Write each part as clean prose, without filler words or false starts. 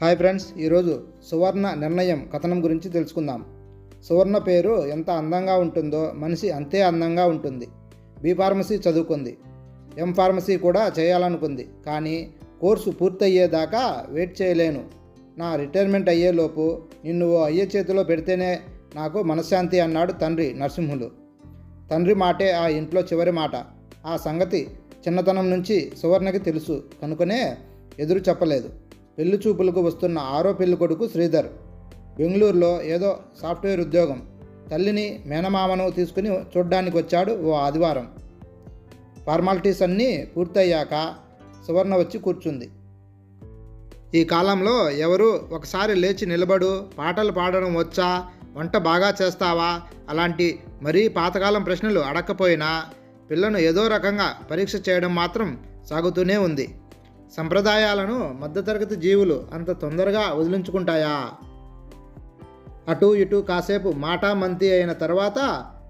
Hi friends, ఈరోజు సువర్ణ నిర్ణయం కథనం గురించి తెలుసుకుందాం. సువర్ణ పేరు ఎంత అందంగా ఉంటుందో మనిషి అంతే అందంగా ఉంటుంది. బి ఫార్మసీ చదువుకుంది, ఎం ఫార్మసీ కూడా చేయాలనుకుంది. కానీ కోర్సు పూర్తయ్యేదాకా వెయిట్ చేయలేను. నా రిటైర్మెంట్ అయ్యేలోపు నిన్ను ఓ అయ్యే చేతిలో పెడితేనే నాకు మనశ్శాంతి అన్నాడు తండ్రి నరసింహులు. తండ్రి మాటే ఆ ఇంట్లో చివరి మాట. ఆ సంగతి చిన్నతనం నుంచి సువర్ణకి తెలుసు కనుకనే ఎదురు చెప్పలేదు. పెళ్లి చూపులకు వస్తున్న ఆరో పెళ్లి కొడుకు శ్రీధర్. బెంగళూరులో ఏదో సాఫ్ట్వేర్ ఉద్యోగం. తల్లిని మేనమామను తీసుకుని చూడ్డానికి వచ్చాడు ఓ ఆదివారం. ఫార్మాలిటీస్ అన్నీ పూర్తయ్యాక సువర్ణ వచ్చి కూర్చుంది. ఈ కాలంలో ఎవరు ఒకసారి లేచి నిలబడు, పాటలు పాడడం వచ్చా, వంట బాగా చేస్తావా అలాంటి మరీ పాతకాలం ప్రశ్నలు అడక్కపోయినా పిల్లను ఏదో రకంగా పరీక్ష చేయడం మాత్రం సాగుతూనే ఉంది. సంప్రదాయాలను మధ్యతరగతి జీవులు అంత తొందరగా వదిలించుకుంటాయా? అటు ఇటు కాసేపు మాటా మంతి అయిన తర్వాత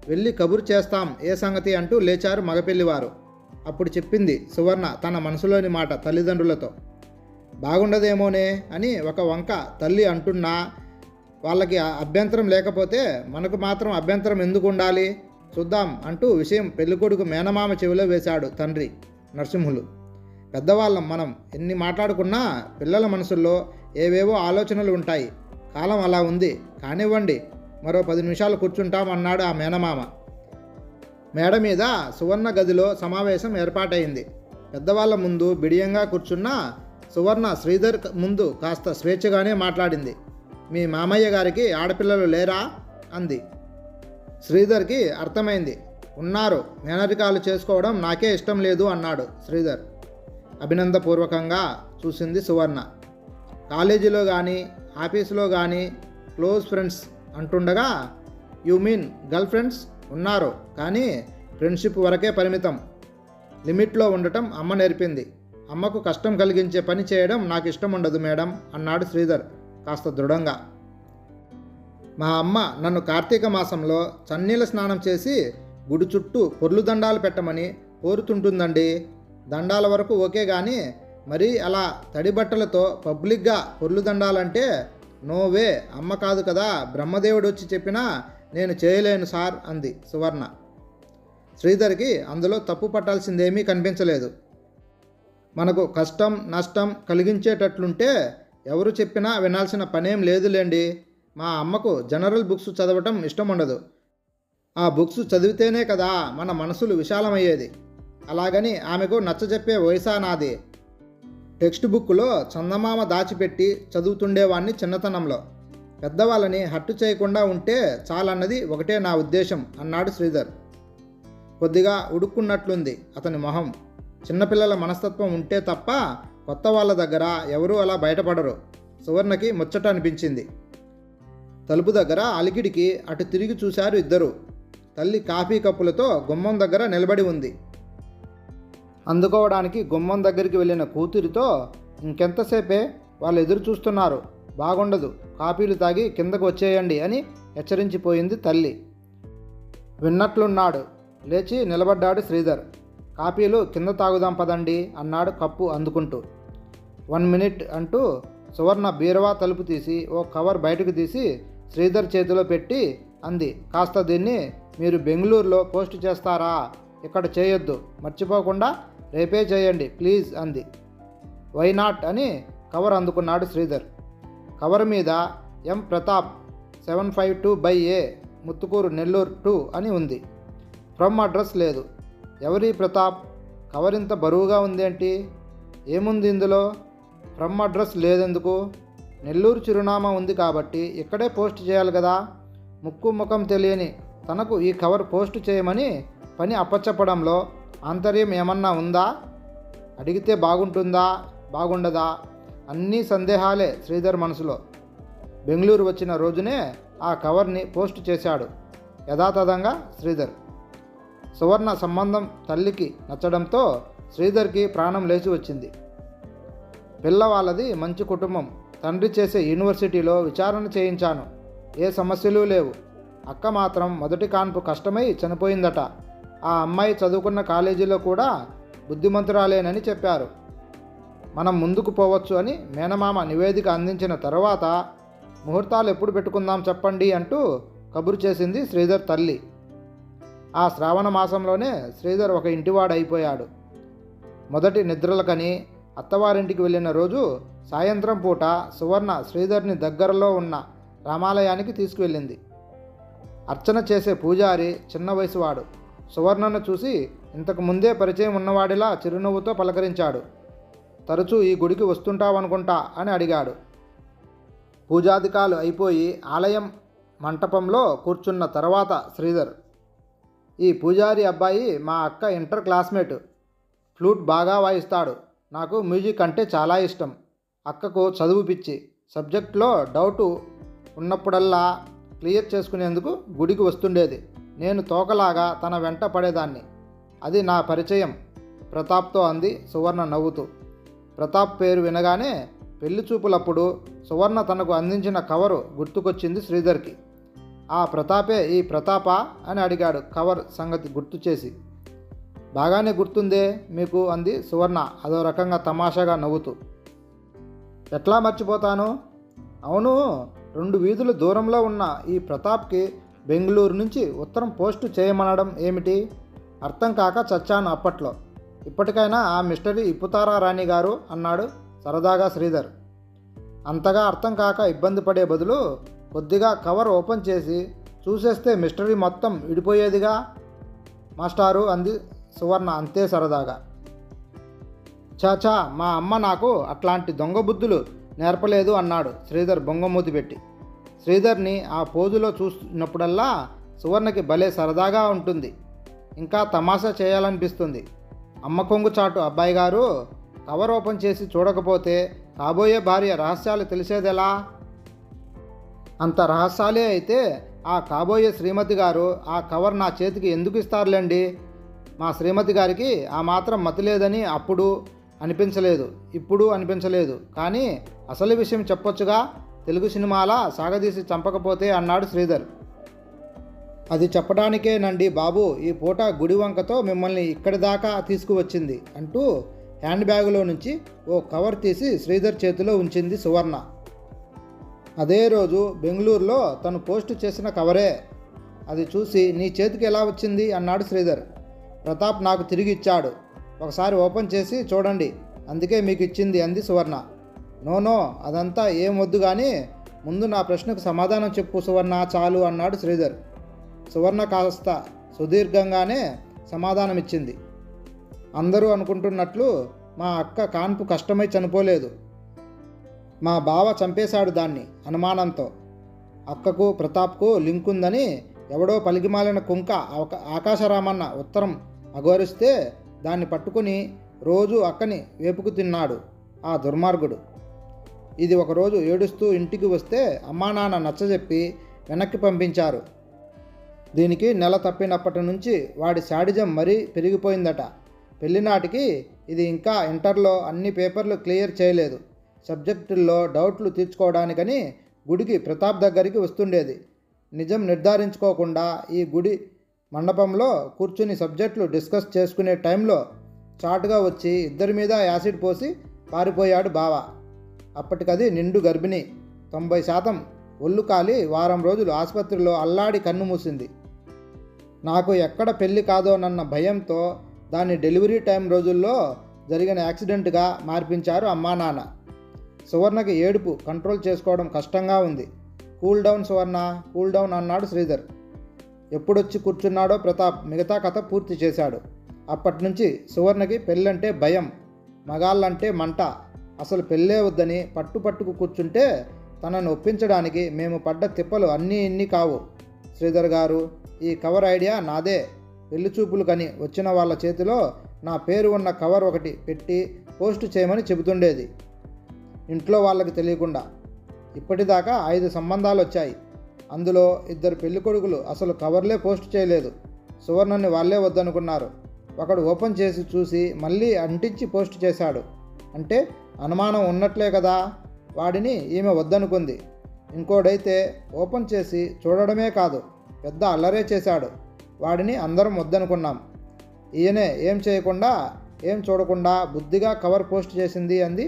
వెళ్ళి కబురు చేస్తాం ఏ సంగతి అంటూ లేచారు మగపెళ్లివారు. అప్పుడు చెప్పింది సువర్ణ తన మనసులోని మాట తల్లిదండ్రులతో. బాగుండదేమోనే అని ఒక వంక తల్లి అంటున్నా, వాళ్ళకి అభ్యంతరం లేకపోతే మనకు మాత్రం అభ్యంతరం ఎందుకు ఉండాలి, చూద్దాం అంటూ విషయం పెళ్ళికొడుకు మేనమామ చెవిలో వేశాడు తండ్రి నరసింహులు. పెద్దవాళ్ళం మనం ఎన్ని మాట్లాడుకున్నా పిల్లల మనసుల్లో ఏవేవో ఆలోచనలు ఉంటాయి. కాలం అలా ఉంది, కానివ్వండి, మరో 10 నిమిషాలు కూర్చుంటాం అన్నాడు ఆ మేనమామ. మేడ మీద సువర్ణ గదిలో సమావేశం ఏర్పాటైంది. పెద్దవాళ్ళ ముందు బిడియంగా కూర్చున్న సువర్ణ శ్రీధర్ ముందు కాస్త స్వేచ్ఛగానే మాట్లాడింది. మీ మామయ్య గారికి ఆడపిల్లలు లేరా అంది. శ్రీధర్కి అర్థమైంది. ఉన్నారు, మేనరికాలు చేసుకోవడం నాకే ఇష్టం లేదు అన్నాడు శ్రీధర్. అభినందపూర్వకంగా చూసింది సువర్ణ. కాలేజీలో కానీ ఆఫీసులో కానీ క్లోజ్ ఫ్రెండ్స్ అంటుండగా, యు మీన్ గర్ల్ ఫ్రెండ్స్ ఉన్నారు, కానీ ఫ్రెండ్షిప్ వరకే పరిమితం. లిమిట్లో ఉండటం అమ్మ నేర్పింది. అమ్మకు కష్టం కలిగించే పని చేయడం నాకు ఇష్టం ఉండదు మేడం అన్నాడు శ్రీధర్ కాస్త దృఢంగా. మా అమ్మ నన్ను కార్తీక మాసంలో చన్నీళ్ళ స్నానం చేసి గుడి చుట్టూ పొర్లు దండాలు పెట్టమని కోరుతుంటుందండి. దండాల వరకు ఓకే, కానీ మరీ అలా తడి బట్టలతో పబ్లిక్గా పొర్లు దండాలంటే నో వే. అమ్మ కాదు కదా, బ్రహ్మదేవుడు వచ్చి చెప్పినా నేను చేయలేను సార్ అంది సువర్ణ. శ్రీధర్కి అందులో తప్పు పట్టాల్సిందేమీ కనిపించలేదు. మనకు కష్టం నష్టం కలిగించేటట్లుంటే ఎవరు చెప్పినా వినాల్సిన పనేం లేదులేండి. మా అమ్మకు జనరల్ బుక్స్ చదవటం ఇష్టం ఉండదు. ఆ బుక్స్ చదివితేనే కదా మన మనసులు విశాలమయ్యేది. అలాగని ఆమెకు నచ్చజెప్పే వయసా నాది. టెక్స్ట్ బుక్లో చందమామ దాచిపెట్టి చదువుతుండేవాణ్ణి చిన్నతనంలో. పెద్దవాళ్ళని హట్టు చేయకుండా ఉంటే చాలన్నది ఒకటే నా ఉద్దేశం అన్నాడు శ్రీధర్. కొద్దిగా ఉడుక్కున్నట్లుంది అతని మొహం. చిన్నపిల్లల మనస్తత్వం ఉంటే తప్ప కొత్త వాళ్ళ దగ్గర ఎవరూ అలా బయటపడరు. సువర్ణకి ముచ్చట అనిపించింది. తలుపు దగ్గర అలికిడికి అటు తిరిగి చూశారు ఇద్దరు. తల్లి కాఫీ కప్పులతో గుమ్మం దగ్గర నిలబడి ఉంది. అందుకోవడానికి గుమ్మం దగ్గరికి వెళ్ళిన కూతురితో, ఇంకెంతసేపే, వాళ్ళు ఎదురు చూస్తున్నారు, బాగుండదు, కాఫీలు తాగి కిందకు వచ్చేయండి అని హెచ్చరించిపోయింది తల్లి. విన్నట్లున్నాడు. లేచి నిలబడ్డాడు శ్రీధర్. కాఫీలు కింద తాగుదాం పదండి అన్నాడు కప్పు అందుకుంటూ. 1 మినిట్ అంటూ సువర్ణ బీరవా తలుపు తీసి ఓ కవర్ బయటకు తీసి శ్రీధర్ చేతిలో పెట్టి అంది, కాస్త దీన్ని మీరు బెంగళూరులో పోస్ట్ చేస్తారా? ఇక్కడ చేయొద్దు, మర్చిపోకుండా రేపే చేయండి ప్లీజ్ అంది. వై నాట్ అని కవర్ అందుకున్నాడు శ్రీధర్. కవర్ మీద ఎం ప్రతాప్ 752/A ముత్తుకూరు నెల్లూరు 2 అని ఉంది. ఫ్రమ్ అడ్రస్ లేదు. ఎవరి ప్రతాప్? కవర్ ఇంత బరువుగా ఉందేంటి? ఏముంది ఇందులో? From address లేదెందుకు? నెల్లూరు చిరునామా ఉంది కాబట్టి ఇక్కడే పోస్ట్ చేయాలి కదా. ముక్కు ముఖం తెలియని తనకు ఈ కవర్ పోస్ట్ చేయమని పని అప్పచెప్పడంలో ఆంతర్యం ఏమన్నా ఉందా? అడిగితే బాగుంటుందా బాగుండదా అన్నీ సందేహాలే శ్రీధర్ మనసులో. బెంగళూరు వచ్చిన రోజునే ఆ కవర్ని పోస్ట్ చేశాడు యథాతథంగా శ్రీధర్. సువర్ణ సంబంధం తల్లికి నచ్చడంతో శ్రీధర్కి ప్రాణం లేచి వచ్చింది. పిల్లవాళ్ళది మంచి కుటుంబం. తండ్రి చేసే యూనివర్సిటీలో విచారణ చేయించాను, ఏ సమస్యలు లేవు. అక్క మాత్రం మొదటి కాన్పు కష్టమై చనిపోయిందట. ఆ అమ్మాయి చదువుకున్న కాలేజీలో కూడా బుద్ధిమంతురాలేనని చెప్పారు. మనం ముందుకు పోవచ్చు అని మేనమామ నివేదిక అందించిన తర్వాత ముహూర్తాలు ఎప్పుడు పెట్టుకుందాం చెప్పండి అంటూ కబురు చేసింది శ్రీధర్ తల్లి. ఆ శ్రావణ మాసంలోనే శ్రీధర్ ఒక ఇంటివాడు అయిపోయాడు. మొదటి నిద్రలకని అత్తవారింటికి వెళ్ళిన రోజు సాయంత్రం పూట సువర్ణ శ్రీధర్ని దగ్గరలో ఉన్న రామాలయానికి తీసుకువెళ్ళింది. అర్చన చేసే పూజారి చిన్న వయసువాడు. సువర్ణను చూసి ఇంతకు ముందే పరిచయం ఉన్నవాడిలా చిరునవ్వుతో పలకరించాడు. తరచూ ఈ గుడికి వస్తుంటావనుకుంటా అని అడిగాడు. పూజాధికాలు అయిపోయి ఆలయం మంటపంలో కూర్చున్న తర్వాత శ్రీధర్, ఈ పూజారి అబ్బాయి మా అక్క ఇంటర్ క్లాస్మేట్, ఫ్లూట్ బాగా వాయిస్తాడు. నాకు మ్యూజిక్ అంటే చాలా ఇష్టం. అక్కకు చదువు పిచ్చి. సబ్జెక్ట్లో డౌటు ఉన్నప్పుడల్లా క్లియర్ చేసుకునేందుకు గుడికి వస్తుండేది. నేను తోకలాగా తన వెంట పడేదాన్ని. అది నా పరిచయం ప్రతాప్తో అంది సువర్ణ నవ్వుతూ. ప్రతాప్ పేరు వినగానే పెళ్లి చూపులప్పుడు సువర్ణ తనకు అందించిన కవరు గుర్తుకొచ్చింది శ్రీధర్కి. ఆ ప్రతాపే ఈ ప్రతాపా అని అడిగాడు కవర్ సంగతి గుర్తు చేసి. బాగానే గుర్తుందే మీకు అంది సువర్ణ అదో రకంగా తమాషాగా నవ్వుతూ. ఎట్లా మర్చిపోతాను? అవును, 2 వీధుల దూరంలో ఉన్న ఈ ప్రతాప్కి బెంగళూరు నుంచి ఉత్తరం పోస్టు చేయమనడం ఏమిటి? అర్థం కాక చచ్చాను అప్పట్లో. ఇప్పటికైనా ఆ మిస్టరీ ఇప్పుతారా రాణి గారు అన్నాడు సరదాగా శ్రీధర్. అంతగా అర్థం కాక ఇబ్బంది పడే బదులు కొద్దిగా కవర్ ఓపెన్ చేసి చూసేస్తే మిస్టరీ మొత్తం విడిపోయేదిగా మాస్టారు అంది సువర్ణ అంతే సరదాగా. చాచా, మా అమ్మ నాకు అట్లాంటి దొంగ బుద్ధులు నేర్పలేదు అన్నాడు శ్రీధర్ బొంగమూతి పెట్టి. శ్రీధర్ని ఆ పోజులో చూస్తున్నప్పుడల్లా సువర్ణకి భలే సరదాగా ఉంటుంది. ఇంకా తమాషా చేయాలనిపిస్తుంది. అమ్మ కొంగు చాటు అబ్బాయి గారు, కవర్ ఓపెన్ చేసి చూడకపోతే కాబోయే భార్య రహస్యాలు తెలిసేదెలా? అంత రహస్యాలే అయితే ఆ కాబోయే శ్రీమతి గారు ఆ కవర్ నా చేతికి ఎందుకు ఇస్తారులేండి? మా శ్రీమతి గారికి ఆ మాత్రం మతి లేదని అప్పుడు అనిపించలేదు, ఇప్పుడు అనిపించలేదు. కానీ అసలు విషయం చెప్పొచ్చుగా, తెలుగు సినిమాలా సాగదీసి చంపకపోతే అన్నాడు శ్రీధర్. అది చెప్పడానికేనండి బాబు ఈ పూట గుడివంకతో మిమ్మల్ని ఇక్కడి దాకా తీసుకువచ్చింది అంటూ హ్యాండ్ బ్యాగులో నుంచి ఓ కవర్ తీసి శ్రీధర్ చేతిలో ఉంచింది సువర్ణ. అదే రోజు బెంగళూరులో తను పోస్టు చేసిన కవరే. అది చూసి నీ చేతికి ఎలా వచ్చింది అన్నాడు శ్రీధర్. ప్రతాప్ నాకు తిరిగి ఇచ్చాడు. ఒకసారి ఓపెన్ చేసి చూడండి, అందుకే మీకు ఇచ్చింది అంది సువర్ణ. నో అదంతా ఏం వద్దు కానీ ముందు నా ప్రశ్నకు సమాధానం చెప్పు సువర్ణ చాలు అన్నాడు శ్రీధర్. సువర్ణ కాస్త సుదీర్ఘంగానే సమాధానమిచ్చింది. అందరూ అనుకుంటున్నట్లు మా అక్క కాన్పు కష్టమై చనిపోలేదు. మా బావ చంపేశాడు దాన్ని అనుమానంతో. అక్కకు ప్రతాప్కు లింక్ ఉందని ఎవడో పలికిమాలిన కుంక ఆకాశరామన్న ఉత్తరం అఘోరిస్తే దాన్ని పట్టుకుని రోజు అక్కని వేపుకు తిన్నాడు ఆ దుర్మార్గుడు. ఇది ఒకరోజు ఏడుస్తూ ఇంటికి వస్తే అమ్మా నాన్న నచ్చజెప్పి వెనక్కి పంపించారు. దీనికి నెల తప్పినప్పటి నుంచి వాడి శాడిజం మరీ పెరిగిపోయిందట. పెళ్లినాటికి ఇది ఇంకా ఇంటర్లో అన్ని పేపర్లు క్లియర్ చేయలేదు. సబ్జెక్టుల్లో డౌట్లు తీర్చుకోవడానికని గుడికి ప్రతాప్ దగ్గరికి వస్తుండేది. నిజం నిర్ధారించుకోకుండా ఈ గుడి మండపంలో కూర్చుని సబ్జెక్టులు డిస్కస్ చేసుకునే టైంలో చాటుగా వచ్చి ఇద్దరి మీద యాసిడ్ పోసి పారిపోయాడు బావ. అప్పటికది నిండు గర్భిణి. 90% ఒళ్ళు కాలి వారం రోజులు ఆసుపత్రిలో అల్లాడి కన్ను మూసింది. నాకు ఎక్కడ పెళ్లి కాదోనన్న భయంతో దాన్ని డెలివరీ టైం రోజుల్లో జరిగిన యాక్సిడెంట్గా మార్పించారు అమ్మా నాన్న. సువర్ణకి ఏడుపు కంట్రోల్ చేసుకోవడం కష్టంగా ఉంది. కూల్ డౌన్ సువర్ణ, కూల్ డౌన్ అన్నాడు శ్రీధర్. ఎప్పుడొచ్చి కూర్చున్నాడో ప్రతాప్ మిగతా కథ పూర్తి చేశాడు. అప్పటి నుంచి సువర్ణకి పెళ్ళంటే భయం, మగాళ్ళంటే మంట. అసలు పెళ్ళే వద్దని పట్టుకు కూర్చుంటే తనను ఒప్పించడానికి మేము పడ్డ తిప్పలు అన్నీ ఇన్ని కావు. శ్రీధర్ గారు, ఈ కవర్ ఐడియా నాదే. పెళ్లి చూపులు కని వచ్చిన వాళ్ళ చేతిలో నా పేరు ఉన్న కవర్ ఒకటి పెట్టి పోస్టు చేయమని చెబుతుండేది, ఇంట్లో వాళ్ళకి తెలియకుండా. ఇప్పటిదాకా 5 సంబంధాలు వచ్చాయి. అందులో 2 పెళ్ళికొడుకులు అసలు కవర్లే పోస్ట్ చేయలేదు. సువర్ణని వాళ్ళే వద్దనుకున్నారు. ఒకడు ఓపెన్ చేసి చూసి మళ్ళీ అంటించి పోస్ట్ చేశాడు. అంటే అనుమానం ఉన్నట్లే కదా. వాడిని ఈమె వద్దనుకుంది. ఇంకోడైతే ఓపెన్ చేసి చూడడమే కాదు, పెద్ద అల్లరే చేశాడు. వాడిని అందరం వద్దనుకున్నాం. ఈయనే ఏం చేయకుండా ఏం చూడకుండా బుద్ధిగా కవర్ పోస్ట్ చేసింది అంది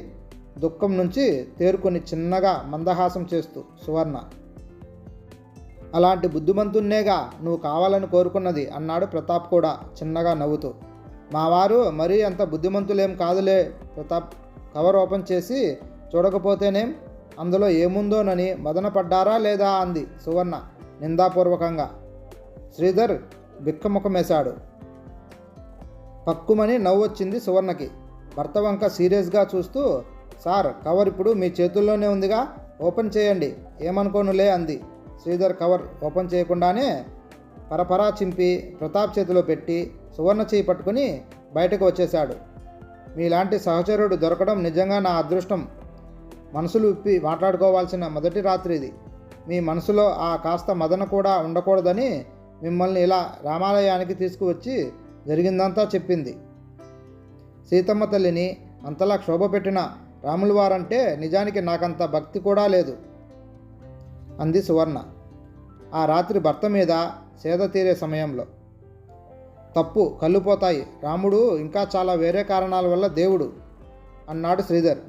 దుఃఖం నుంచి తేరుకొని చిన్నగా మందహాసం చేస్తూ సువర్ణ. అలాంటి బుద్ధిమంతున్నేగా నువ్వు కావాలని కోరుకున్నది అన్నాడు ప్రతాప్ కూడా చిన్నగా నవ్వుతూ. మా వారు మరీ అంత బుద్ధిమంతులేం కాదులే ప్రతాప్. కవర్ ఓపెన్ చేసి చూడకపోతేనేం, అందులో ఏముందోనని మదనపడ్డారా లేదా అంది సువర్ణ నిందాపూర్వకంగా. శ్రీధర్ బిక్కముఖమేశాడు. పక్కుమని నవ్వొచ్చింది సువర్ణకి. భర్త వంక సీరియస్గా చూస్తూ, సార్ కవర్ ఇప్పుడు మీ చేతుల్లోనే ఉందిగా, ఓపెన్ చేయండి, ఏమనుకోనులే అంది. శ్రీధర్ కవర్ ఓపెన్ చేయకుండానే పరపరా చింపి ప్రతాప్ చేతిలో పెట్టి సువర్ణ చేయి పట్టుకుని బయటకు వచ్చేశాడు. మీలాంటి సహచరుడు దొరకడం నిజంగా నా అదృష్టం. మనసులు విప్పి మాట్లాడుకోవాల్సిన మొదటి రాత్రి ఇది. మీ మనసులో ఆ కాస్త మదన కూడా ఉండకూడదని మిమ్మల్ని ఇలా రామాలయానికి తీసుకువచ్చి జరిగిందంతా చెప్పింది. సీతమ్మ తల్లిని అంతలా క్షోభ పెట్టిన రాముల వారంటే నిజానికి నాకంత భక్తి కూడా లేదు అంది సువర్ణ ఆ రాత్రి భర్త మీద సేద తీరే సమయంలో. తప్పు, కళ్ళు పోతాయి. రాముడు ఇంకా చాలా వేరే కారణాల వల్ల దేవుడు అన్నాడు శ్రీధర్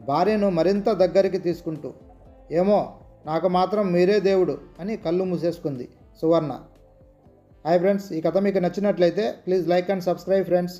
భార్యను మరింత దగ్గరికి తీసుకుంటూ. ఏమో, నాకు మాత్రం మీరే దేవుడు అని కళ్ళు మూసేసుకుంది సువర్ణ. హాయ్ ఫ్రెండ్స్, ఈ కథ మీకు నచ్చినట్లయితే please like and subscribe friends.